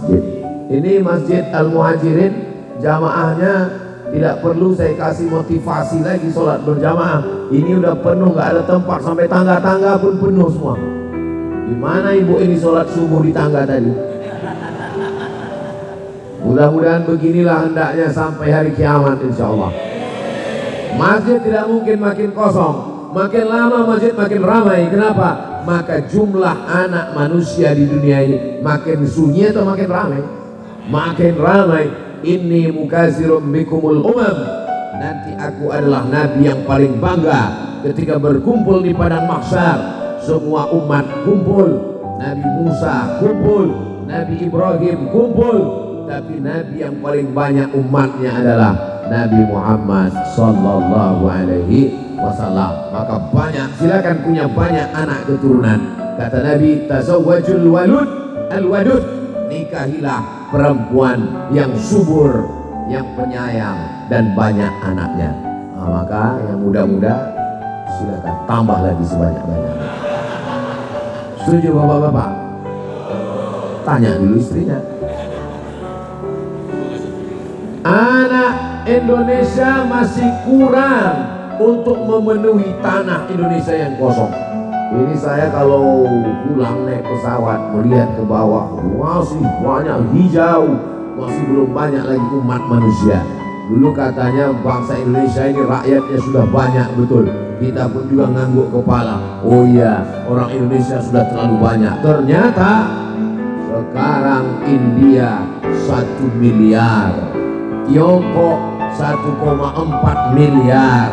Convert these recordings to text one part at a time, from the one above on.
masjid. Ini Masjid Al-Muhajirin, jamaahnya tidak perlu saya kasih motivasi lagi sholat berjamaah. Ini udah penuh, nggak ada tempat, sampai tangga-tangga pun penuh semua. Gimana ibu ini sholat subuh di tangga tadi? Mudah-mudahan beginilah hendaknya sampai hari kiamat insya Allah. Masjid tidak mungkin makin kosong. Makin lama masjid makin ramai. Kenapa? Maka jumlah anak manusia di dunia ini makin sunyi atau makin ramai? Makin ramai. Inni mukatsirum bikumul umam. Nanti aku adalah nabi yang paling bangga ketika berkumpul di padang mahsyar. Semua umat kumpul. Nabi Musa kumpul, Nabi Ibrahim kumpul, tapi nabi yang paling banyak umatnya adalah Nabi Muhammad sallallahu alaihi wasallam. Maka banyak, silakan punya banyak anak keturunan. Kata Nabi, tazawwajul walud al-wadud, nikahilah perempuan yang subur, yang penyayang dan banyak anaknya. Nah, maka yang muda-muda silakan tambah lagi sebanyak-banyaknya. Setuju bapak-bapak? Tanya dulu istrinya. Anak Indonesia masih kurang untuk memenuhi tanah Indonesia yang kosong. Ini saya kalau pulang naik pesawat melihat ke bawah, masih banyak hijau, masih belum banyak lagi umat manusia. Dulu katanya bangsa Indonesia ini rakyatnya sudah banyak, betul. Kita pun juga ngangguk kepala. Oh iya, orang Indonesia sudah terlalu banyak. Ternyata sekarang India 1 miliar, Tiongkok 1,4 miliar.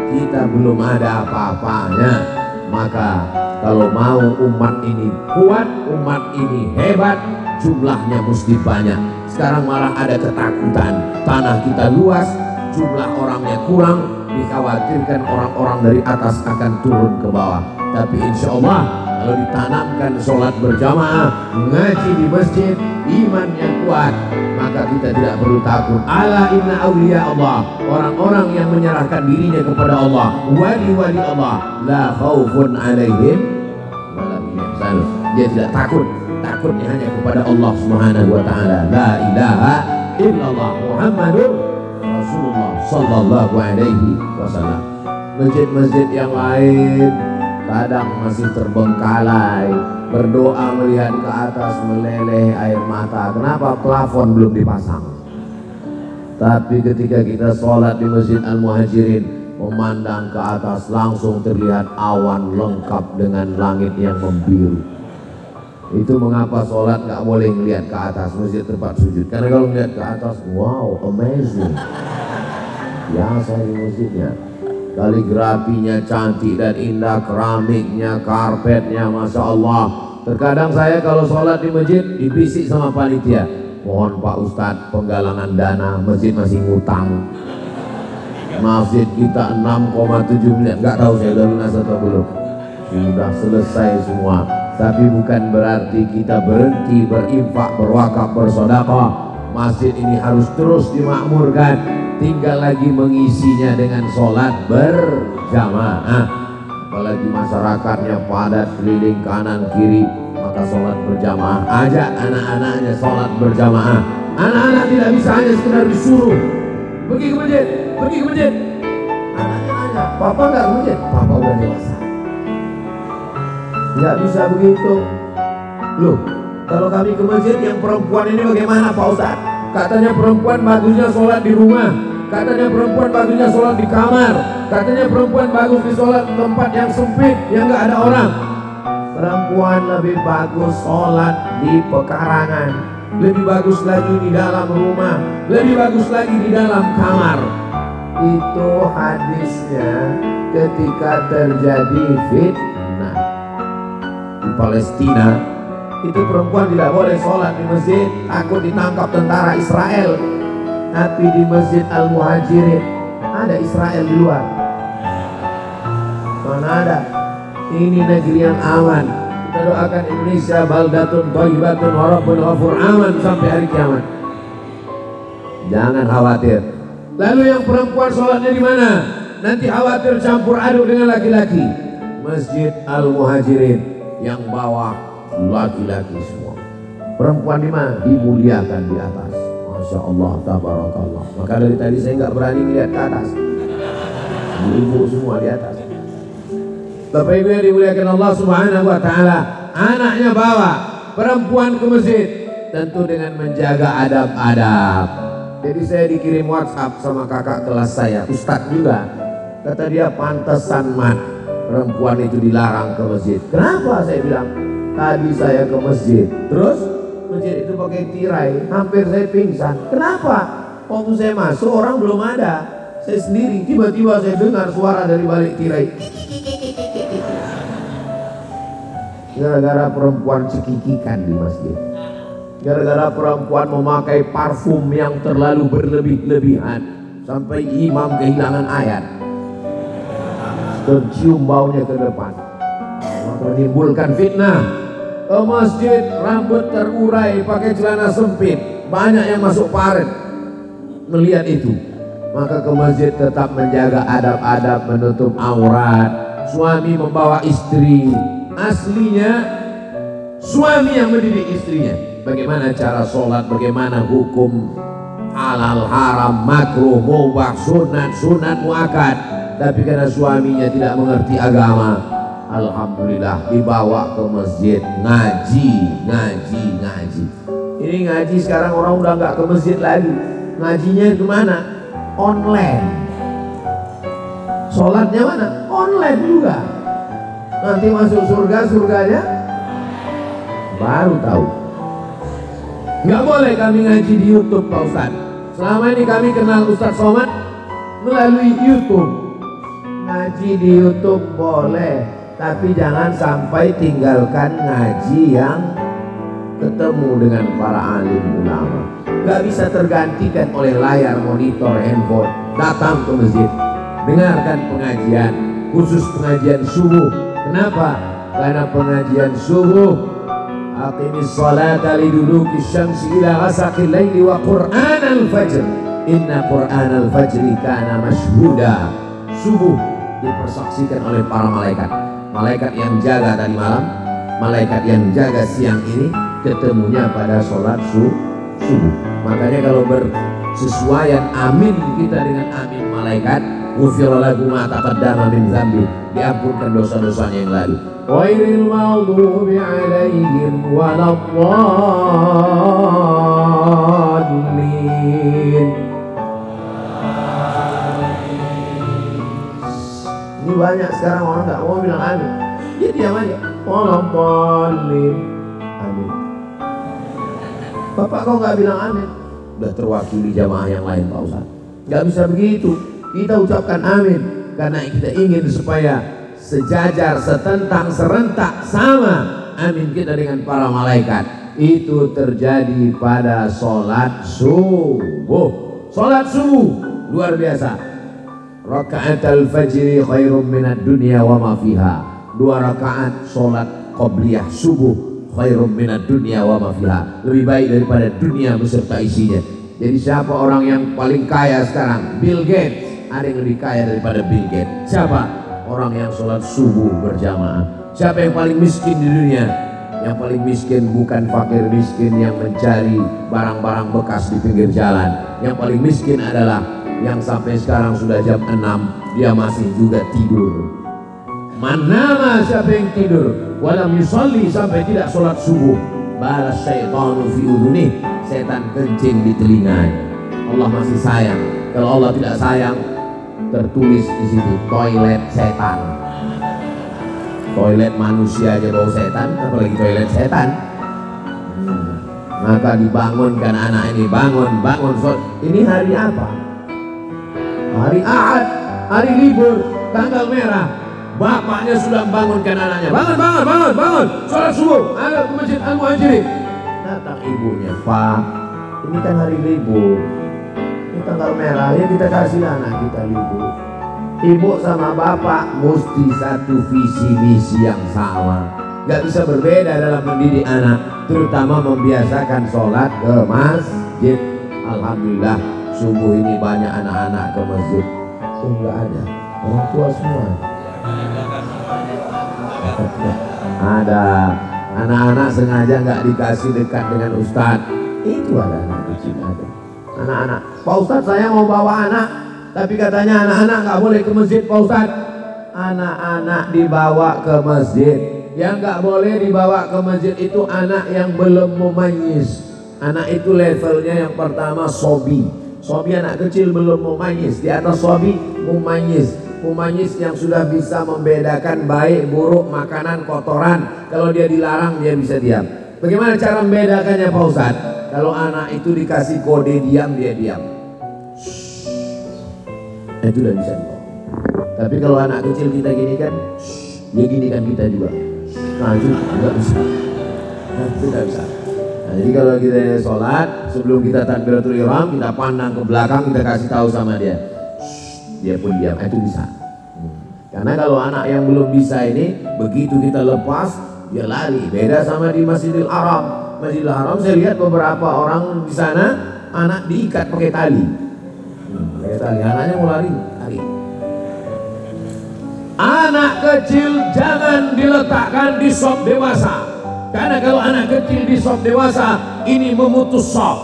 Kita belum ada apa-apanya. Maka kalau mau umat ini kuat, umat ini hebat, jumlahnya mesti banyak. Sekarang malah ada ketakutan, tanah kita luas, jumlah orangnya kurang, dikhawatirkan orang-orang dari atas akan turun ke bawah. Tapi insya Allah kalau ditanamkan sholat berjamaah, ngaji di masjid, imannya kuat, maka kita tidak perlu takut. Ala inna awliya Allah, orang-orang yang menyerahkan dirinya kepada Allah, wali-wali Allah, la khaufun alaihim wa la hum yahzanun. Dia tidak takut, takutnya hanya kepada Allah Subhanahu wa taala. La ilaha illallah Muhammadur Rasulullah sallallahu alaihi wasallam. Masjid-masjid yang lain kadang masih terbengkalai, berdoa melihat ke atas meleleh air mata. Kenapa? Plafon belum dipasang. Tapi ketika kita sholat di Masjid Al-Muhajirin, memandang ke atas langsung terlihat awan lengkap dengan langit yang membiru. Itu mengapa sholat nggak boleh melihat ke atas masjid tempat sujud. Karena kalau melihat ke atas, wow, amazing. Biasa di masjidnya. Kaligrafinya cantik dan indah, keramiknya, karpetnya, masya Allah. Terkadang saya kalau sholat di masjid dibisik sama panitia, mohon Pak Ustadz penggalangan dana, masjid masih ngutang. Masjid kita 6,7 miliar, nggak tahu saya udah lunas atau belum. Sudah selesai semua. Tapi bukan berarti kita berhenti berinfak, berwakaf, bersedekah. Masjid ini harus terus dimakmurkan. Tinggal lagi mengisinya dengan sholat berjamaah. Apalagi masyarakatnya padat keliling kanan kiri, maka sholat berjamaah. Ajak anak-anaknya sholat berjamaah. Anak-anak tidak bisa hanya sekedar disuruh pergi ke masjid, pergi ke masjid. Anaknya nanya, papa nggak ke masjid? Papa udah dewasa. Nggak bisa begitu. Loh, kalau kami ke masjid yang perempuan ini bagaimana Pak Ustadz? Katanya perempuan bagusnya sholat di rumah, katanya perempuan bagusnya sholat di kamar, katanya perempuan bagus di sholat di tempat yang sempit, yang nggak ada orang. Perempuan lebih bagus sholat di pekarangan, lebih bagus lagi di dalam rumah, lebih bagus lagi di dalam kamar. Itu hadisnya ketika terjadi fitnah di Palestina. Itu perempuan tidak boleh sholat di masjid, takut ditangkap tentara Israel. Tapi di Masjid Al-Muhajirin ada Israel di luar. Mana ada? Ini negeri yang aman. Kita doakan Indonesia baldatun thayyibatun wa rabbun ghafur, aman sampai hari kiamat. Jangan khawatir. Lalu yang perempuan sholatnya di mana? Nanti khawatir campur aduk dengan laki-laki. Masjid Al-Muhajirin yang bawah laki-laki semua. Perempuan di mana? Dimuliakan di atas. Masya Allah, tabarakallah. Maka dari tadi saya nggak berani lihat ke atas. Ibu semua di atas. Bapak Ibu yang dimuliakan Allah Subhanahu wa taala, anaknya bawa perempuan ke masjid, tentu dengan menjaga adab-adab. Jadi saya dikirim WhatsApp sama kakak kelas saya, Ustadz juga. Kata dia, pantesan Mat, perempuan itu dilarang ke masjid. Kenapa? Saya bilang, tadi saya ke masjid, terus masjid itu pakai tirai, hampir saya pingsan. Kenapa? Waktu saya masuk orang belum ada, saya sendiri. Tiba-tiba saya dengar suara dari balik tirai. Gara-gara perempuan cekikikan di masjid, gara-gara perempuan memakai parfum yang terlalu berlebih-lebihan sampai imam kehilangan ayat, tercium baunya ke depan, menimbulkan fitnah. Ke masjid rambut terurai, pakai celana sempit, banyak yang masuk paret. Melihat itu, maka ke masjid tetap menjaga adab-adab, menutup aurat. Suami membawa istri, aslinya suami yang mendidik istrinya. Bagaimana cara sholat, bagaimana hukum halal, haram, makruh, mubah, sunat, muakkad. Tapi karena suaminya tidak mengerti agama, alhamdulillah dibawa ke masjid, ngaji. Ini ngaji sekarang orang udah nggak ke masjid lagi. Ngajinya kemana? Online. Sholatnya mana? Online juga. Nanti masuk surganya baru tahu. Nggak boleh kami ngaji di YouTube, Pak Ustadz. Selama ini kami kenal Ustadz Somad melalui YouTube. Ngaji di YouTube boleh, tapi jangan sampai tinggalkan ngaji yang ketemu dengan para alim ulama. Nggak bisa tergantikan oleh layar monitor handphone. Datang ke masjid, dengarkan pengajian, khusus pengajian subuh. Kenapa? Karena pengajian subuh, aqimis salata liduluki syamsi ila ghasaqil laili wa qur'anal fajr, inna qur'anal fajri kana mashhuda. Subuh dipersaksikan oleh para malaikat. Malaikat yang jaga tadi malam, malaikat yang jaga siang ini, ketemunya pada sholat subuh. Makanya kalau bersesuaian amin kita dengan amin malaikat, ghufira lahu ma taqaddama min dzambi, diampunkan dosa-dosanya yang lalu. Ghairil maghdubi 'alaihim waladdallin. Ini banyak sekarang orang nggak mau bilang amin, dia diam aja. Waladdallin. Amin. Bapak kok nggak bilang amin? Udah terwakili jamaah yang lain, Pak Ustaz. Nggak bisa begitu. Kita ucapkan amin karena kita ingin supaya sejajar, setentang, serentak sama amin kita dengan para malaikat. Itu terjadi pada sholat subuh. Sholat subuh luar biasa. Raka'atul fajri khairum minad dunya wa ma fiha. 2 rakaat sholat qobliyah subuh khairum minad dunya wa ma fiha. Lebih baik daripada dunia beserta isinya. Jadi siapa orang yang paling kaya sekarang? Bill Gates. Ada yang lebih kaya daripada Bill Gates. Siapa? Orang yang sholat subuh berjamaah. Siapa yang paling miskin di dunia? Yang paling miskin bukan fakir miskin yang mencari barang-barang bekas di pinggir jalan. Yang paling miskin adalah yang sampai sekarang sudah jam 6 dia masih juga tidur. Manama, siapa yang tidur walam yusalli, sampai tidak sholat subuh, balas syaitanu fi udhunih, setan kencing di telinganya. Allah masih sayang. Kalau Allah tidak sayang, tertulis di situ toilet setan. Toilet manusia aja bau setan, apalagi toilet setan. Maka dibangunkan anak ini, bangun. Ini hari apa? Hari Ahad, hari libur, tanggal merah. Bapaknya sudah membangunkan anaknya. Bangun, sholat subuh, ayo ke masjid Al-Muhajirin. Datang ibunya, Pak, ini kan hari libur, ini tanggal merah, ya kita kasih anak kita libur. Ibu sama bapak mesti satu visi misi yang sama. Gak bisa berbeda dalam mendidik anak, terutama membiasakan sholat ke masjid. Alhamdulillah subuh ini banyak anak-anak ke masjid. Enggak ada, orang tua semua. Anak-anak sengaja nggak dikasih dekat dengan Ustadz. Itu ada anak kecil ada. Anak-anak, Pak Ustadz saya mau bawa anak, tapi katanya anak-anak nggak boleh ke masjid Pak Ustadz. Anak-anak dibawa ke masjid. Yang nggak boleh dibawa ke masjid itu anak yang belum mumayyiz. Anak itu levelnya yang pertama sobi. Sobi anak kecil belum mumayyiz. Di atas sobi mumayyiz. Mumayyiz yang sudah bisa membedakan baik buruk, makanan, kotoran. Kalau dia dilarang dia bisa diam. Bagaimana cara membedakannya Pak Ustadz? Kalau anak itu dikasih kode diam, dia diam. Itu udah bisa dibawa. Tapi kalau anak kecil kita gini kan, dia gini kan kita juga. Nah itu nggak bisa. Itu nggak bisa. Nah, jadi kalau kita sholat, sebelum kita takbiratul ihram, kita pandang ke belakang, kita kasih tahu sama dia. Dia pun diam, itu bisa. Karena kalau anak yang belum bisa ini, begitu kita lepas, dia lari. Beda sama di Masjidil Haram. Masjidil Haram saya lihat beberapa orang di sana, anak diikat pakai tali. Pakai tali, anaknya mau lari. Anak kecil jangan diletakkan di sop dewasa. Karena kalau anak kecil di sop dewasa, ini memutus sop.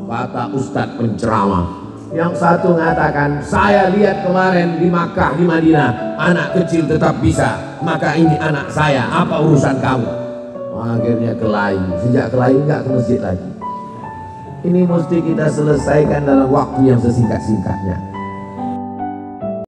Kata Ustadz penceramah. Yang satu mengatakan, saya lihat kemarin di Makkah, di Madinah, anak kecil tetap bisa. Maka ini anak saya, apa urusan kamu? Akhirnya kelahi. Sejak kelahi nggak ke masjid lagi. Ini mesti kita selesaikan dalam waktu yang sesingkat-singkatnya.